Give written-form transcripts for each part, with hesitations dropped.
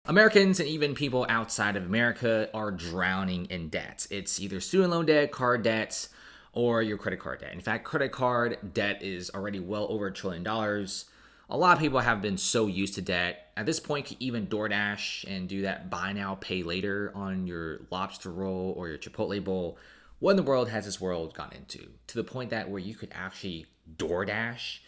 Americans and even people outside of America are drowning in debt. It's either student loan debt, card debts, or your credit card debt. In fact, credit card debt is already well over $1 trillion. A lot of people have been so used to debt. At this point, you can even DoorDash and do that buy now, pay later on your lobster roll or your Chipotle bowl. What in the world has this world gone into? To the point that where you could actually DoorDash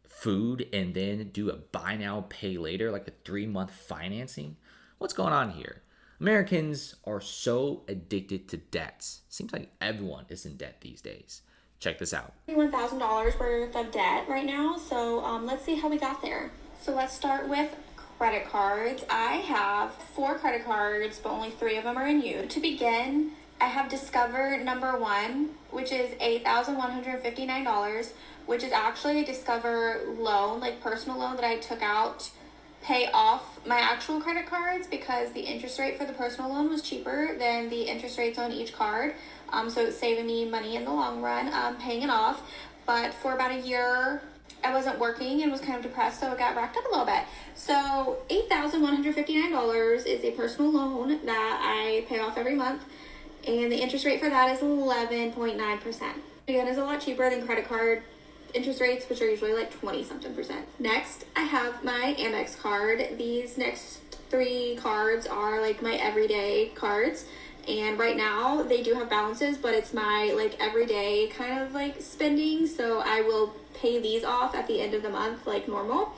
food and then do a buy now, pay later, like a 3-month financing? What's going on here? Americans are so addicted to debts. Seems like everyone is in debt these days. Check this out. $1,000 worth of debt right now. So let's see how we got there. So let's start with credit cards. I have 4 credit cards, but only 3 of them are in use. To begin, I have Discover number 1, which is $8,159, which is actually a Discover loan, like personal loan that I took out pay off my actual credit cards because the interest rate for the personal loan was cheaper than the interest rates on each card. So it's saving me money in the long run, paying it off. But for about a year, I wasn't working and was kind of depressed, so it got racked up a little bit. So $8,159 is a personal loan that I pay off every month, and the interest rate for that is 11.9%. Again, it's a lot cheaper than credit card interest rates, which are usually like 20-something%. Next, I have my Amex card. These next 3 cards are like my everyday cards. And right now they do have balances, but it's my like everyday kind of like spending. So I will pay these off at the end of the month like normal.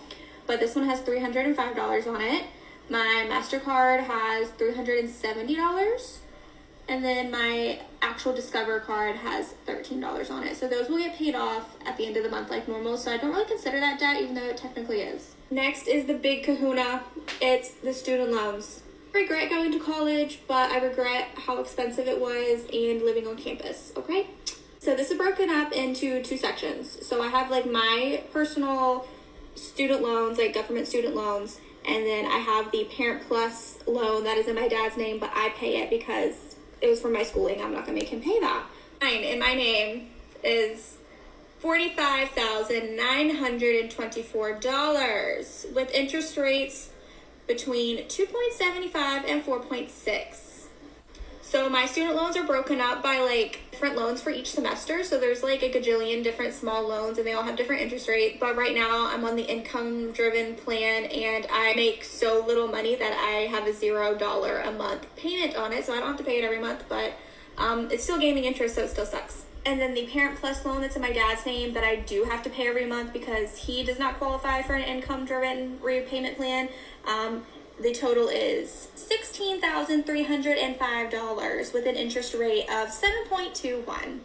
But this one has $305 on it. My MasterCard has $370. And then my actual Discover card has $13 on it. So those will get paid off at the end of the month like normal. So I don't really consider that debt, even though it technically is. Next is the big kahuna. It's the student loans. I regret going to college, but I regret how expensive it was and living on campus, okay? So this is broken up into 2 sections. So I have like my personal student loans, like government student loans. And then I have the Parent Plus loan that is in my dad's name, but I pay it because it was for my schooling. I'm not gonna make him pay that. Mine in my name is $45,924 with interest rates between 2.75 and 4.6. So my student loans are broken up by like different loans for each semester. So there's like a gajillion different small loans and they all have different interest rates. But right now I'm on the income driven plan and I make so little money that I have a $0 a month payment on it. So I don't have to pay it every month, but it's still gaining interest, so it still sucks. And then the Parent Plus loan that's in my dad's name that I do have to pay every month because he does not qualify for an income driven repayment plan. The total is $16,305 with an interest rate of 7.21.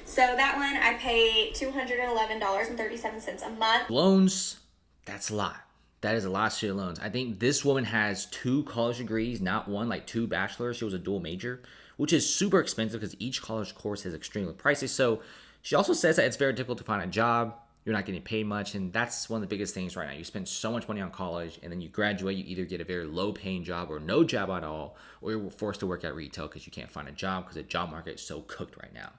So that one I pay $211.37 a month. Loans, that's a lot. That is a lot of student loans. I think this woman has 2 college degrees, not one, like 2 bachelors. She was a dual major, which is super expensive because each college course is extremely pricey. So she also says that it's very difficult to find a job. You're not getting paid much, and that's one of the biggest things right now. You spend so much money on college, and then you graduate, you either get a very low-paying job or no job at all, or you're forced to work at retail because you can't find a job because the job market is so cooked right now.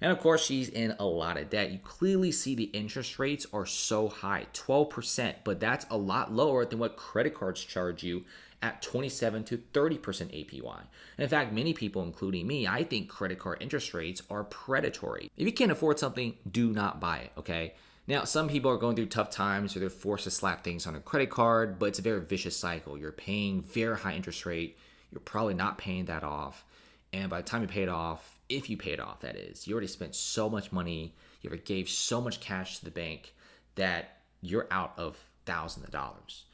And of course, she's in a lot of debt. You clearly see the interest rates are so high, 12%, but that's a lot lower than what credit cards charge you at 27 to 30% APY. And in fact, many people, including me, I think credit card interest rates are predatory. If you can't afford something, do not buy it, okay? Now, some people are going through tough times or they're forced to slap things on a credit card, but it's a very vicious cycle. You're paying very high interest rate. You're probably not paying that off. And by the time you pay it off, if you pay it off, that is, you already spent so much money. You already gave so much cash to the bank that you're out of thousands of dollars.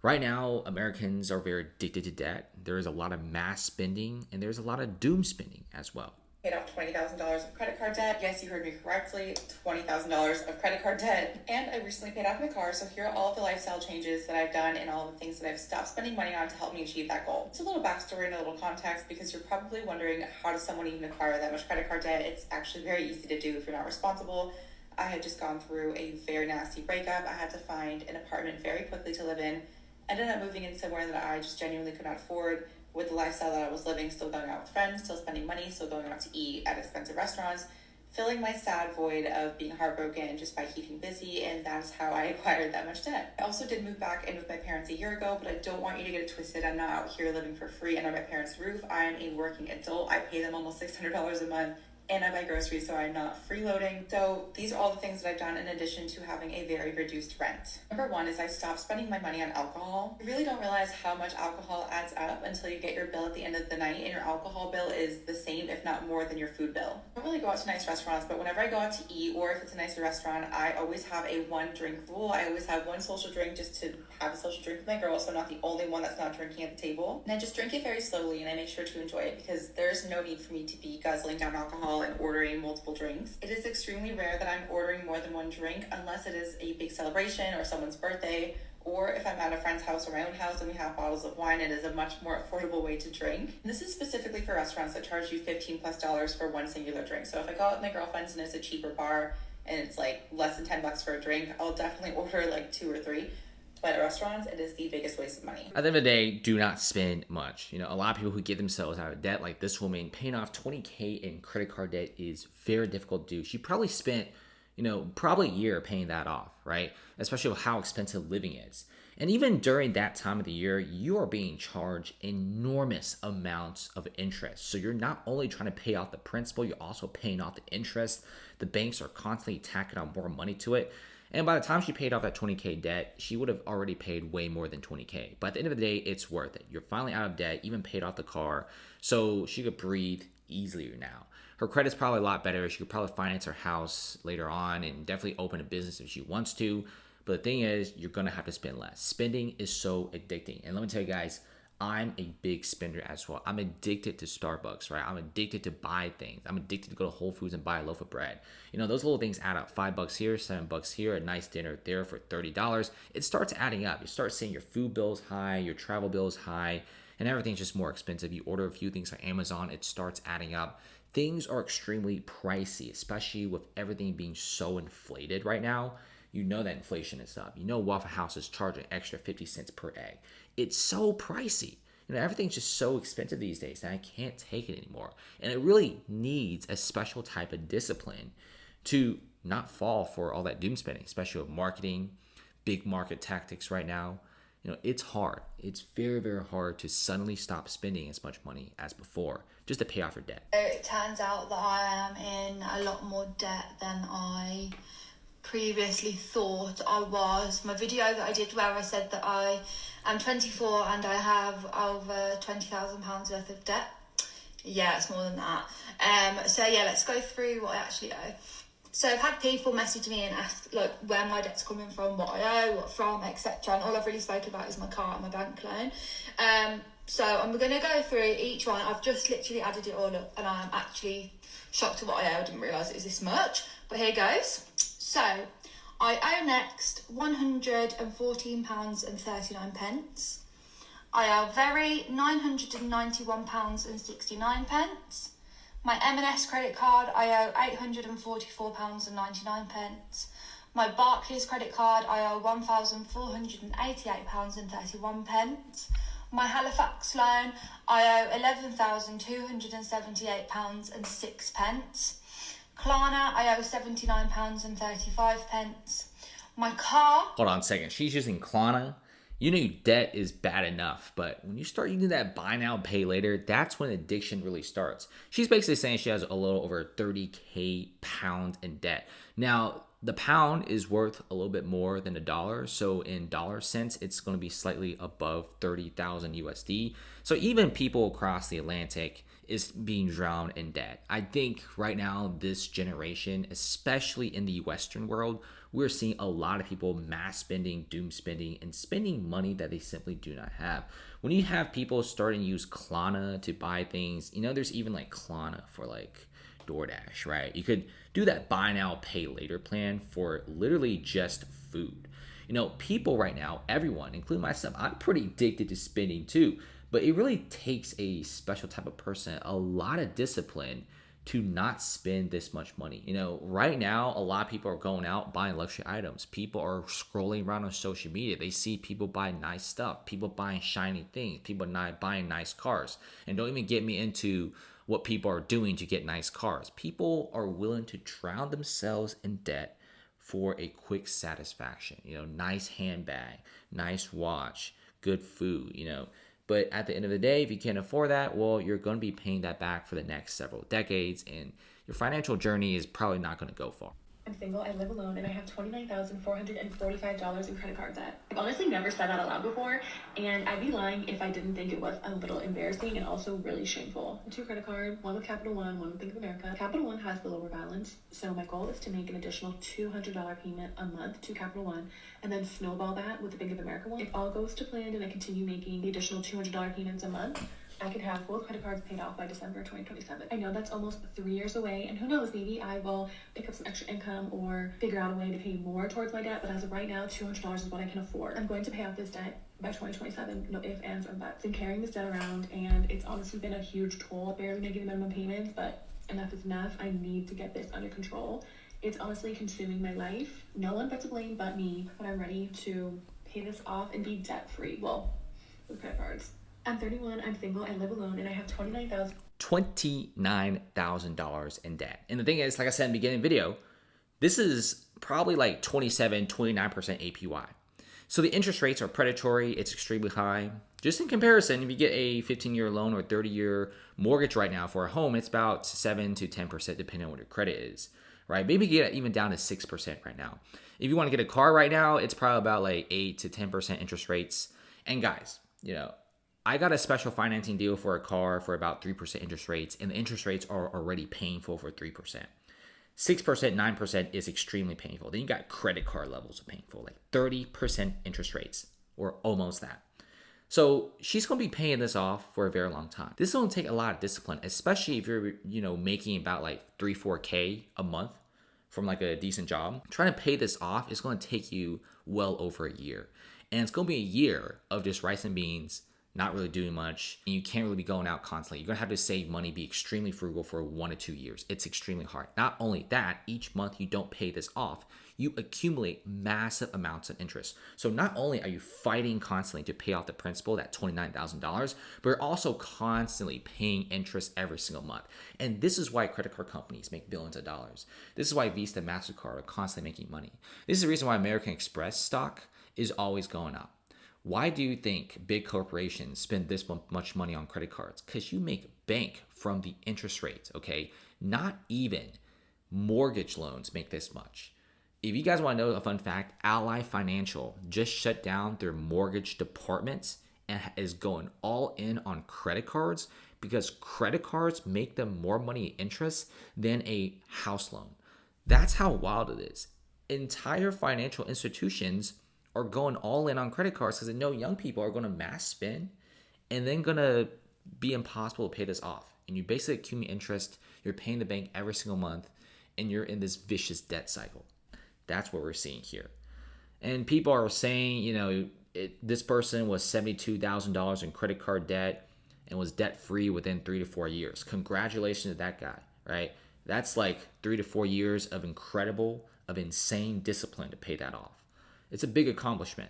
Right now, Americans are very addicted to debt. There is a lot of mass spending and there's a lot of doom spending as well. Paid off $20,000 of credit card debt. Yes, you heard me correctly, $20,000 of credit card debt. And I recently paid off my car, so here are all of the lifestyle changes that I've done and all the things that I've stopped spending money on to help me achieve that goal. It's a little backstory and a little context because you're probably wondering, how does someone even acquire that much credit card debt? It's actually very easy to do if you're not responsible. I had just gone through a very nasty breakup. I had to find an apartment very quickly to live in. Ended up moving in somewhere that I just genuinely could not afford. With the lifestyle that I was living, still going out with friends, still spending money, still going out to eat at expensive restaurants, filling my sad void of being heartbroken just by keeping busy, and that's how I acquired that much debt. I also did move back in with my parents a year ago, but I don't want you to get it twisted. I'm not out here living for free under my parents' roof. I am a working adult. I pay them almost $600 a month, and I buy groceries, so I'm not freeloading. So these are all the things that I've done in addition to having a very reduced rent. Number one is I stopped spending my money on alcohol. You really don't realize how much alcohol adds up until you get your bill at the end of the night, and your alcohol bill is the same, if not more, than your food bill. I don't really go out to nice restaurants, but whenever I go out to eat, or if it's a nicer restaurant, I always have a one drink rule. I always have one social drink just to have a social drink with my girls, so I'm not the only one that's not drinking at the table. And I just drink it very slowly, and I make sure to enjoy it because there's no need for me to be guzzling down alcohol and ordering multiple drinks. It is extremely rare that I'm ordering more than one drink unless it is a big celebration or someone's birthday, or if I'm at a friend's house or my own house and we have bottles of wine. It is a much more affordable way to drink. And this is specifically for restaurants that charge you $15+ for one singular drink. So if I go out with my girlfriends and it's a cheaper bar and it's like less than $10 for a drink, I'll definitely order like 2 or 3. But at restaurants, it is the biggest waste of money. At the end of the day, do not spend much. You know, a lot of people who get themselves out of debt, like this woman, paying off $20K in credit card debt is very difficult to do. She probably spent, probably a year paying that off, right? Especially with how expensive living is. And even during that time of the year, you are being charged enormous amounts of interest. So you're not only trying to pay off the principal, you're also paying off the interest. The banks are constantly tacking on more money to it. And by the time she paid off that $20K debt, she would have already paid way more than $20K. But at the end of the day, it's worth it. You're finally out of debt, even paid off the car, so she could breathe easier now. Her credit's probably a lot better. She could probably finance her house later on and definitely open a business if she wants to. But the thing is, you're going to have to spend less. Spending is so addicting. And let me tell you guys, I'm a big spender as well. I'm addicted to Starbucks, right? I'm addicted to buy things. I'm addicted to go to Whole Foods and buy a loaf of bread. Those little things add up. $5 here, $7 here, a nice dinner there for $30. It starts adding up. You start seeing your food bills high, your travel bills high, and everything's just more expensive. You order a few things on Amazon, it starts adding up. Things are extremely pricey, especially with everything being so inflated right now. You know that inflation is up. You know Waffle House is charging extra 50 cents per egg. It's so pricey. Everything's just so expensive these days that I can't take it anymore. And it really needs a special type of discipline to not fall for all that doom spending, especially with marketing, big market tactics right now. It's hard. It's very, very hard to suddenly stop spending as much money as before just to pay off your debt. It turns out that I am in a lot more debt than I previously thought I was. My video that I did where I said that I am 24 and I have over £20,000 worth of debt. Yeah, it's more than that. So yeah, let's go through what I actually owe. So I've had people message me and ask where my debt's coming from, what I owe, what from, etc. And all I've really spoken about is my car and my bank loan. So I'm going to go through each one. I've just literally added it all up and I'm actually shocked at what I owe. I didn't realise it was this much, but here goes. So I owe next £114.39. I owe Very £991.69. My M&S credit card, I owe £844.99. My Barclays credit card, I owe £1,488.31. My Halifax loan, I owe £11,278.06. Klarna, I owe £79.35. My car... Hold on a second. She's using Klarna. Debt is bad enough, but when you start using that buy now, pay later, that's when addiction really starts. She's basically saying she has a little over 30K pounds in debt. Now, the pound is worth a little bit more than $1. So in dollar cents, it's going to be slightly above 30,000 USD. So even people across the Atlantic is being drowned in debt. I think right now, this generation, especially in the Western world, we're seeing a lot of people mass spending, doom spending, and spending money that they simply do not have. When you have people starting to use Klarna to buy things, there's even Klarna for DoorDash, right? You could do that buy now, pay later plan for literally just food. People right now, everyone, including myself, I'm pretty addicted to spending too, but it really takes a special type of person, a lot of discipline to not spend this much money. Right now, a lot of people are going out buying luxury items. People are scrolling around on social media. They see people buy nice stuff, people buying shiny things, people buying nice cars. And don't even get me into what people are doing to get nice cars. People are willing to drown themselves in debt for a quick satisfaction. Nice handbag, nice watch, good food, But at the end of the day, if you can't afford that, well, you're going to be paying that back for the next several decades, and your financial journey is probably not going to go far. I'm single, I live alone, and I have $29,445 in credit card debt. I've honestly never said that out loud before, and I'd be lying if I didn't think it was a little embarrassing and also really shameful. 2 credit cards, one with Capital One, one with Bank of America. Capital One has the lower balance, so my goal is to make an additional $200 payment a month to Capital One, and then snowball that with the Bank of America one. If all goes to plan and I continue making the additional $200 payments a month, I could have both credit cards paid off by December 2027. I know that's almost 3 years away, and who knows, maybe I will pick up some extra income or figure out a way to pay more towards my debt, but as of right now, $200 is what I can afford. I'm going to pay off this debt by 2027, no ifs, ands, or buts. I've been carrying this debt around, and it's honestly been a huge toll, barely making the minimum payments, but enough is enough. I need to get this under control. It's honestly consuming my life. No one but to blame but me, but I'm ready to pay this off and be debt-free. Well, with credit cards. I'm 31, I'm single, I live alone, and I have $29,000 in debt. And the thing is, like I said in the beginning of the video, this is probably like 27, 29% APY. So the interest rates are predatory. It's extremely high. Just in comparison, if you get a 15-year loan or 30-year mortgage right now for a home, it's about 7 to 10% depending on what your credit is, right? Maybe get it even down to 6% right now. If you want to get a car right now, it's probably about like 8 to 10% interest rates. And guys, I got a special financing deal for a car for about 3% interest rates, and the interest rates are already painful for 3%. 6%, 9% is extremely painful. Then you got credit card levels of painful, like 30% interest rates, or almost that. So she's going to be paying this off for a very long time. This is going to take a lot of discipline, especially if you're, making about like 3-4K a month from like a decent job. Trying to pay this off is going to take you well over a year. And it's going to be a year of just rice and beans, not really doing much, and you can't really be going out constantly. You're gonna have to save money, be extremely frugal for 1 to 2 years. It's extremely hard. Not only that, each month you don't pay this off, you accumulate massive amounts of interest. So not only are you fighting constantly to pay off the principal, that $29,000, but you're also constantly paying interest every single month. And this is why credit card companies make billions of dollars. This is why Visa and MasterCard are constantly making money. This is the reason why American Express stock is always going up. Why do you think big corporations spend this much money on credit cards? Because you make bank from the interest rates, okay? Not even mortgage loans make this much. If you guys want to know a fun fact, Ally Financial just shut down their mortgage departments and is going all in on credit cards because credit cards make them more money in interest than a house loan. That's how wild it is. Entire financial institutions are going all in on credit cards because they know young people are going to mass spend and then going to be impossible to pay this off. And you basically accumulate interest, you're paying the bank every single month, and you're in this vicious debt cycle. That's what we're seeing here. And people are saying, this person was $72,000 in credit card debt and was debt-free within 3 to 4 years. Congratulations to that guy, right? That's like 3 to 4 years of insane discipline to pay that off. It's a big accomplishment.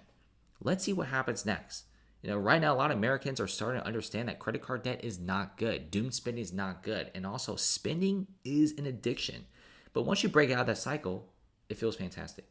Let's see what happens next. Right now, a lot of Americans are starting to understand that credit card debt is not good. Doom spending is not good. And also, spending is an addiction. But once you break out of that cycle, it feels fantastic.